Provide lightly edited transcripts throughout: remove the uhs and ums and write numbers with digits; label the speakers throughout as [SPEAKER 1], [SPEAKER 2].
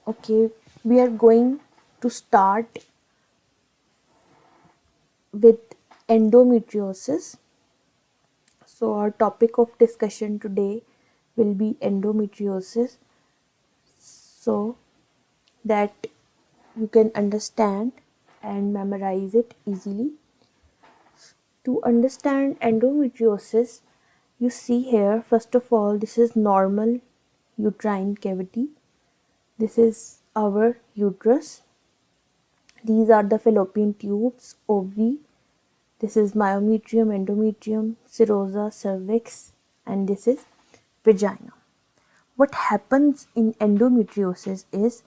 [SPEAKER 1] Okay, we are going to start with endometriosis. So, our topic of discussion today will be endometriosis so that you can understand and memorize it easily. To understand endometriosis, you see here, first of all, this is normal uterine cavity. This is our uterus. These are the fallopian tubes, ovary. This is myometrium, endometrium, serosa, cervix, and this is vagina. What happens in endometriosis is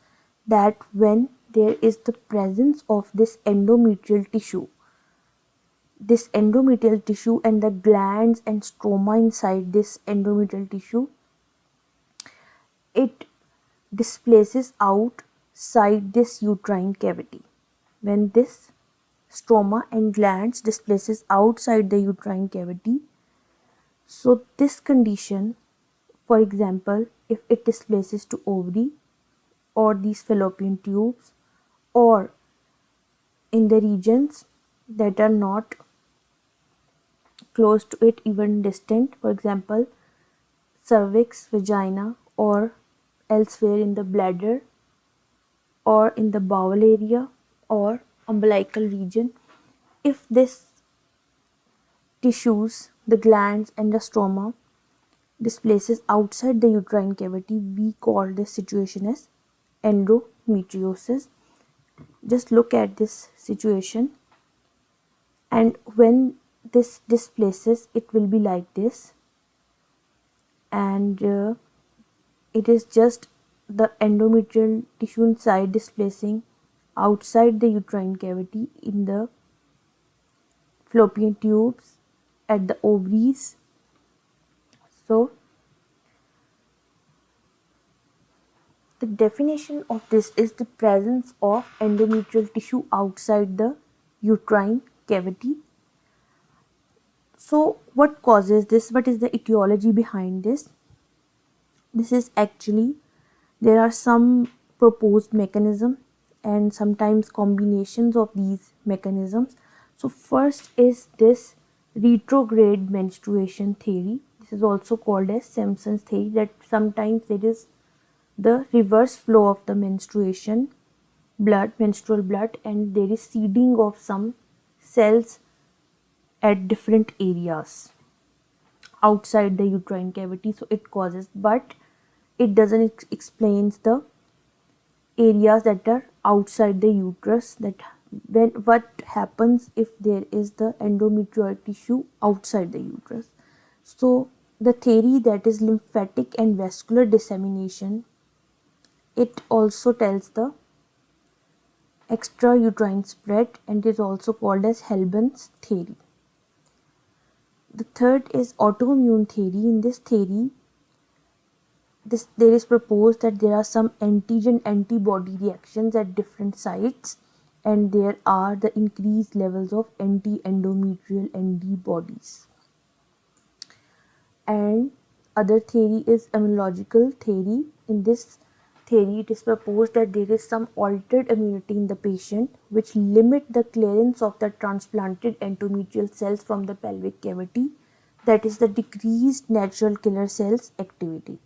[SPEAKER 1] that when there is the presence of this endometrial tissue and the glands and stroma inside this endometrial tissue, it displaces outside this uterine cavity. When this stroma and glands displaces outside the uterine cavity, so this condition, for example, if it displaces to ovary or these fallopian tubes or in the regions that are not close to it, even distant, for example, cervix, vagina, or elsewhere in the bladder or in the bowel area or umbilical region, if this tissues, the glands and the stroma displaces outside the uterine cavity, we call this situation as endometriosis. Just look at this situation, and when this displaces, it will be like this, and it is just the endometrial tissue inside displacing outside the uterine cavity in the fallopian tubes at the ovaries. So the definition of this is the presence of endometrial tissue outside the uterine cavity. So what causes this? What is the etiology behind this? This is actually, there are some proposed mechanism and sometimes combinations of these mechanisms. So first is this retrograde menstruation theory. This is also called as Simpson's theory, that sometimes there is the reverse flow of the menstrual blood, and there is seeding of some cells at different areas outside the uterine cavity, so it causes, but it doesn't explains the areas that are outside the uterus, that when what happens if there is the endometrial tissue outside the uterus. So the theory that is lymphatic and vascular dissemination, it also tells the extrauterine spread and is also called as Helbin's theory. The third is autoimmune theory. In this theory, there is proposed that there are some antigen antibody reactions at different sites, and there are the increased levels of anti-endometrial antibodies. And other theory is immunological theory. In this theory, it is proposed that there is some altered immunity in the patient which limit the clearance of the transplanted endometrial cells from the pelvic cavity, that is the decreased natural killer cells activity.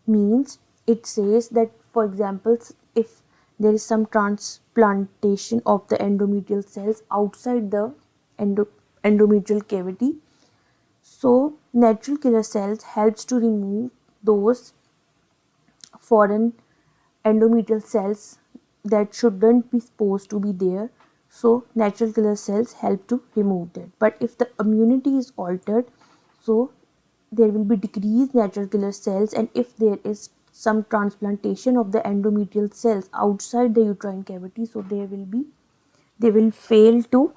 [SPEAKER 1] Means it says that, for example, if there is some transplantation of the endometrial cells outside the endometrial cavity, so natural killer cells helps to remove those foreign endometrial cells that shouldn't be supposed to be there. So natural killer cells help to remove that. But if the immunity is altered, so there will be decreased natural killer cells, and if there is some transplantation of the endometrial cells outside the uterine cavity, so they will fail to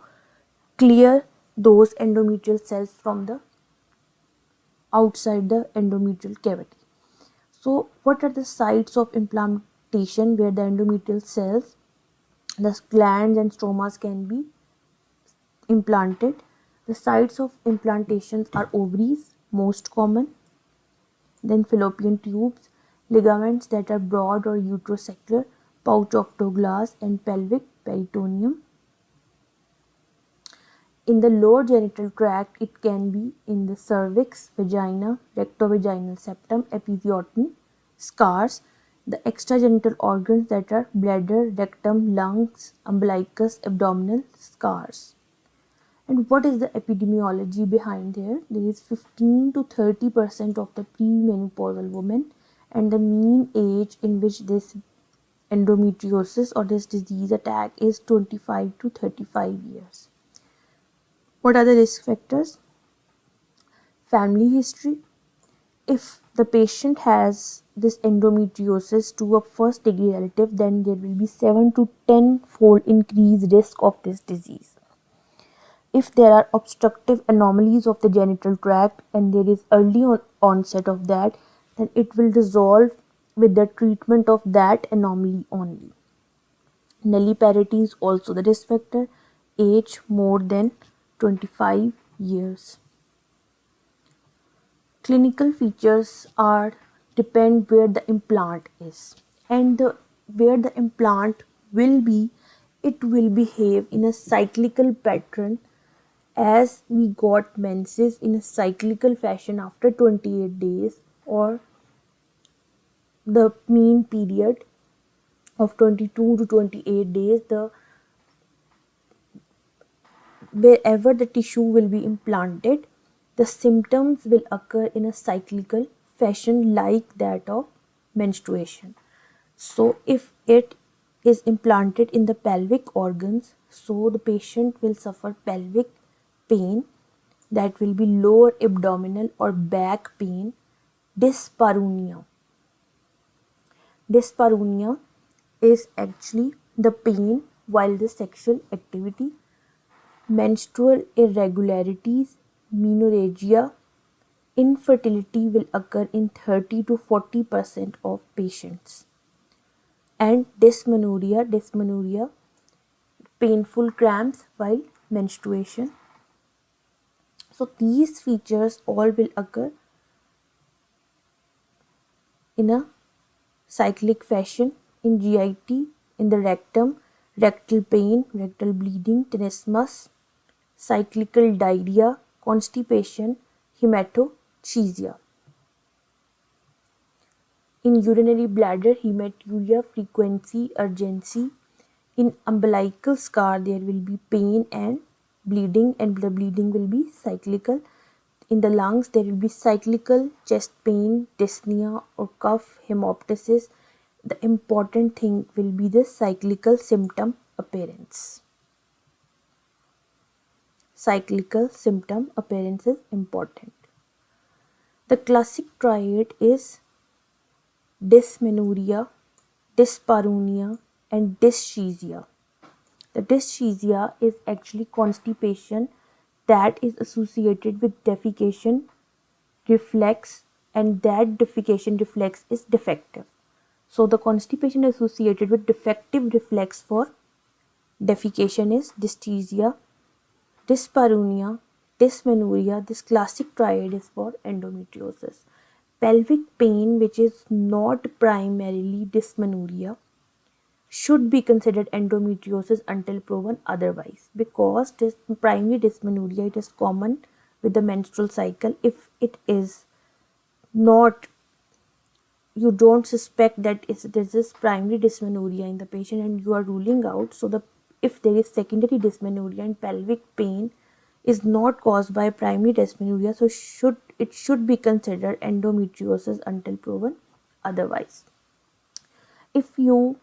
[SPEAKER 1] clear those endometrial cells from the outside the endometrial cavity. So what are the sites of implantation where the endometrial cells, the glands and stromas can be implanted? The sites of implantations are ovaries, most common, then fallopian tubes, ligaments that are broad or uterosacral, pouch of Douglas, and pelvic peritoneum. In the lower genital tract, it can be in the cervix, vagina, rectovaginal septum, episiotomy, scars, the extragenital organs that are bladder, rectum, lungs, umbilicus, abdominal, scars. And what is the epidemiology behind here? There is 15 to 30% of the premenopausal women, and the mean age in which this endometriosis or this disease attack is 25 to 35 years. What are the risk factors? Family history. If the patient has this endometriosis to a first degree relative, then there will be 7 to 10 fold increased risk of this disease. If there are obstructive anomalies of the genital tract and there is early onset of that, then it will resolve with the treatment of that anomaly only. Nulliparity is also the risk factor, age more than 25 years. Clinical features are depend where the implant is, and where the implant will be, it will behave in a cyclical pattern as we got menses in a cyclical fashion after 28 days or the mean period of 22 to 28 days. The wherever the tissue will be implanted, the symptoms will occur in a cyclical fashion like that of menstruation. So if it is implanted in the pelvic organs, so the patient will suffer pelvic pain, that will be lower abdominal or back pain, dyspareunia. Dyspareunia is actually the pain while the sexual activity, menstrual irregularities, menorrhagia, infertility will occur in 30 to 40% of patients. And dysmenorrhea, painful cramps while menstruation. So these features all will occur in a cyclic fashion in GIT, in the rectum, rectal pain, rectal bleeding, tenesmus, cyclical diarrhea, constipation, hematochezia. In urinary bladder, hematuria, frequency, urgency. In umbilical scar, there will be pain and bleeding, and the bleeding will be cyclical. In the lungs, there will be cyclical chest pain, dyspnea or cough, hemoptysis. The important thing will be the cyclical symptom appearance. Cyclical symptom appearance is important. The classic triad is dysmenorrhea, dyspareunia, and dysgeusia. The dysgeusia is actually constipation that is associated with defecation reflex, and that defecation reflex is defective. So the constipation associated with defective reflex for defecation is dysgeusia, dyspareunia, dysmenorrhea. This classic triad is for endometriosis. Pelvic pain, which is not primarily dysmenorrhea, should be considered endometriosis until proven otherwise, because this primary dysmenorrhea, it is common with the menstrual cycle. If it is not, you don't suspect that there is primary dysmenorrhea in the patient and you are ruling out, so if there is secondary dysmenorrhea and pelvic pain is not caused by primary dysmenorrhea, so it should be considered endometriosis until proven otherwise. If you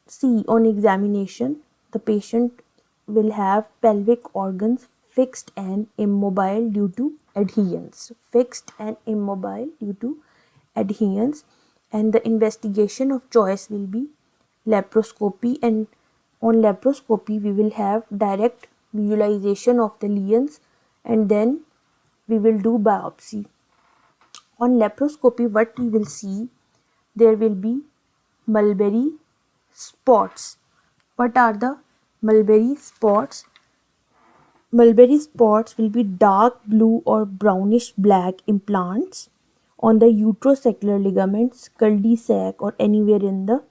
[SPEAKER 1] see on examination, the patient will have pelvic organs fixed and immobile due to adherence. Fixed and immobile due to adherence, and the investigation of choice will be laparoscopy, and on laparoscopy we will have direct visualization of the lesions and then we will do biopsy. On laparoscopy, what we will see, there will be mulberry spots. What are the mulberry spots? Mulberry spots will be dark blue or brownish black implants on the uterosacral ligaments, cul-de-sac, or anywhere in the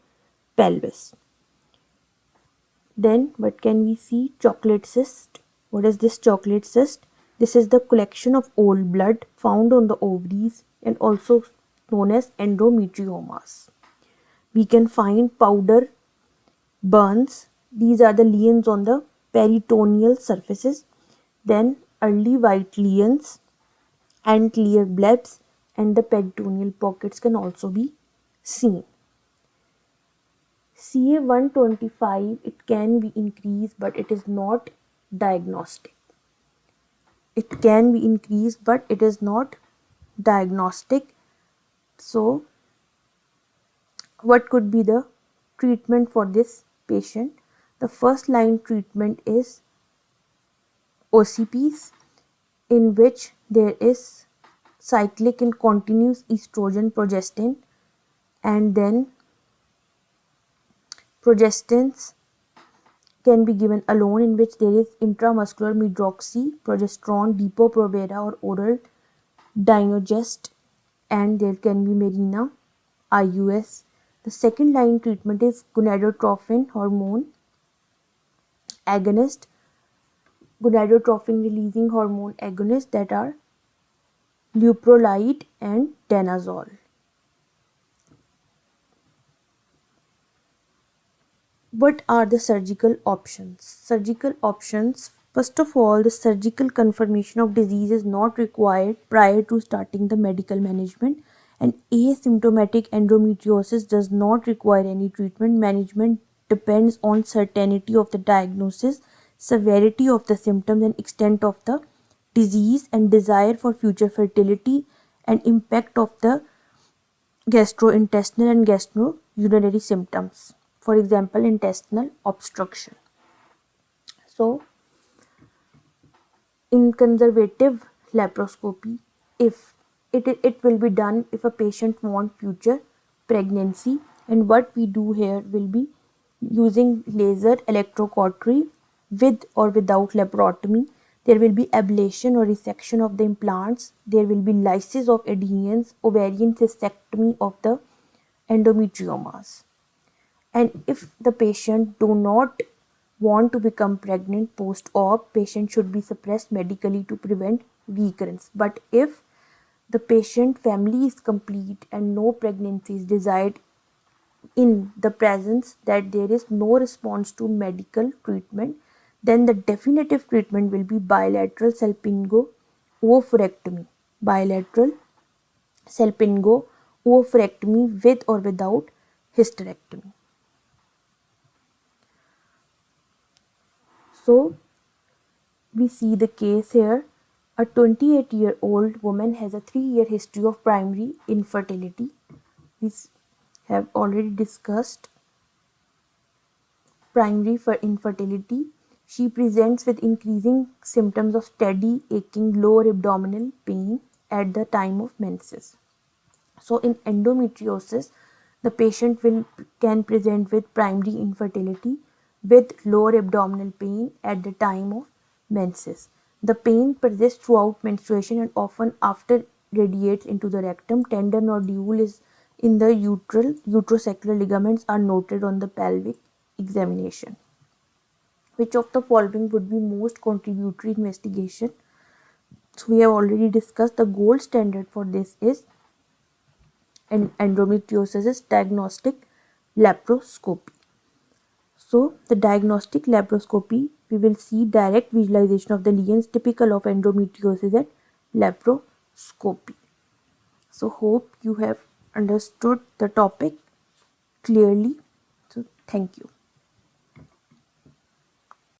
[SPEAKER 1] pelvis. Then what can we see? Chocolate cyst. What is this chocolate cyst? This is the collection of old blood found on the ovaries and also known as endometriomas. We can find powder burns. These are the lesions on the peritoneal surfaces. Then early white lesions and clear blebs and the peritoneal pockets can also be seen. CA-125, it can be increased but it is not diagnostic. It can be increased but it is not diagnostic. So what could be the treatment for this patient? The first line treatment is OCPs, in which there is cyclic and continuous estrogen progestin, and then progestins can be given alone, in which there is intramuscular medroxy, progesterone, Depo-Provera or oral Dinogest, and there can be Mirena, IUS. The second line treatment is gonadotropin hormone agonist, gonadotropin releasing hormone agonists, that are leuprolide and danazol. What are the surgical options? Surgical options. First of all, the surgical confirmation of disease is not required prior to starting the medical management, and asymptomatic endometriosis does not require any treatment. Management depends on certainty of the diagnosis, severity of the symptoms, and extent of the disease, and desire for future fertility, and impact of the gastrointestinal and gastrourinary symptoms. For example, intestinal obstruction. So, in conservative laparoscopy, if it will be done if a patient wants future pregnancy, and what we do here will be using laser electrocautery with or without laparotomy. There will be ablation or resection of the implants. There will be lysis of adhesions, ovarian cystectomy of the endometriomas. And if the patient do not want to become pregnant post-op, patient should be suppressed medically to prevent recurrence. But if the patient family is complete and no pregnancy is desired, in the presence that there is no response to medical treatment, then the definitive treatment will be bilateral salpingo oophorectomy. Bilateral salpingo oophorectomy with or without hysterectomy. So we see the case here. A 28-year-old woman has a 3-year history of primary infertility. We have already discussed primary for infertility. She presents with increasing symptoms of steady aching lower abdominal pain at the time of menses. So in endometriosis, the patient can present with primary infertility with lower abdominal pain at the time of menses. The pain persists throughout menstruation and often after radiates into the rectum. Tender nodule is in the uterosacral ligaments are noted on the pelvic examination. Which of the following would be most contributory investigation? So we have already discussed the gold standard for this is endometriosis is diagnostic laparoscopy. So the diagnostic laparoscopy, we will see direct visualization of the lesions typical of endometriosis at laparoscopy. So hope you have understood the topic clearly. So thank you.